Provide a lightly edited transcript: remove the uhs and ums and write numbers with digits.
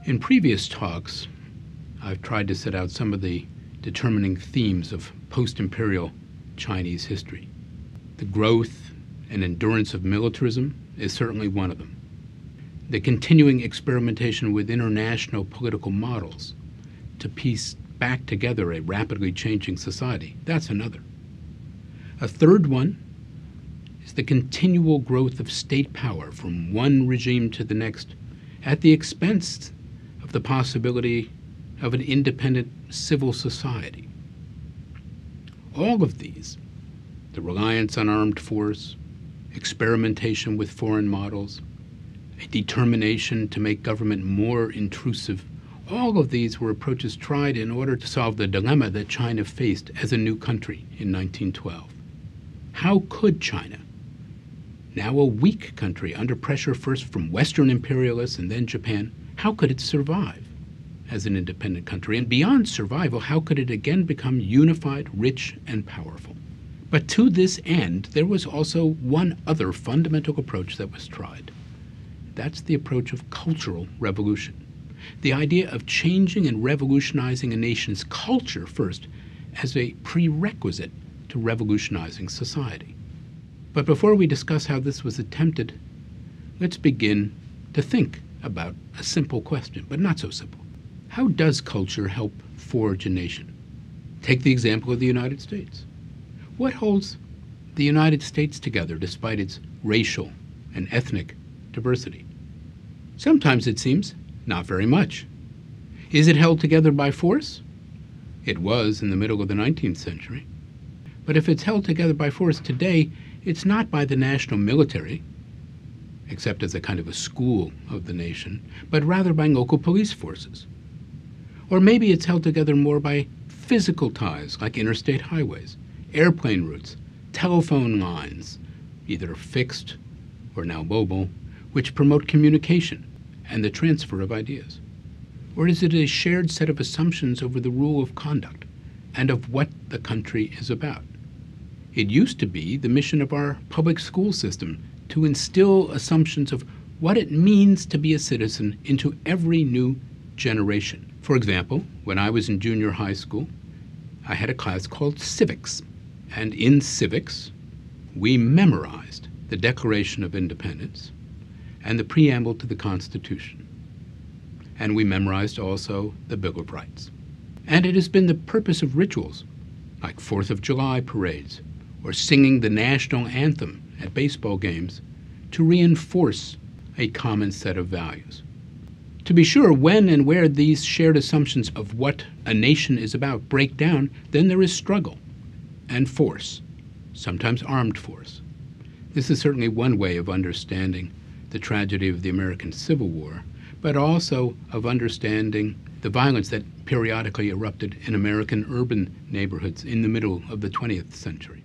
In previous talks, I've tried to set out some of the determining themes of post-imperial Chinese history. The growth and endurance of militarism is certainly one of them. The continuing experimentation with international political models to piece back together a rapidly changing society, that's another. A third one is the continual growth of state power from one regime to the next at the expense of the possibility of an independent civil society. All of these, the reliance on armed force, experimentation with foreign models, a determination to make government more intrusive, all of these were approaches tried in order to solve the dilemma that China faced as a new country in 1912. How could China, now a weak country under pressure first from Western imperialists and then Japan, how could it survive as an independent country? And beyond survival, how could it again become unified, rich, and powerful? But to this end, there was also one other fundamental approach that was tried. That's the approach of cultural revolution. The idea of changing and revolutionizing a nation's culture first as a prerequisite to revolutionizing society. But before we discuss how this was attempted, let's begin to think about a simple question, but not so simple. How does culture help forge a nation? Take the example of the United States. What holds the United States together despite its racial and ethnic diversity? Sometimes it seems not very much. Is it held together by force? It was in the middle of the 19th century. But if it's held together by force today, it's not by the national military, except as a kind of a school of the nation, but rather by local police forces. Or maybe it's held together more by physical ties like interstate highways, airplane routes, telephone lines, either fixed or now mobile, which promote communication and the transfer of ideas? Or is it a shared set of assumptions over the rule of conduct and of what the country is about? It used to be the mission of our public school system to instill assumptions of what it means to be a citizen into every new generation. For example, when I was in junior high school, I had a class called civics. And in civics, we memorized the Declaration of Independence and the preamble to the Constitution. And we memorized also the Bill of Rights. And it has been the purpose of rituals like 4th of July parades or singing the national anthem at baseball games to reinforce a common set of values. To be sure, when and where these shared assumptions of what a nation is about break down, then there is struggle and force, sometimes armed force. This is certainly one way of understanding the tragedy of the American Civil War, but also of understanding the violence that periodically erupted in American urban neighborhoods in the middle of the 20th century.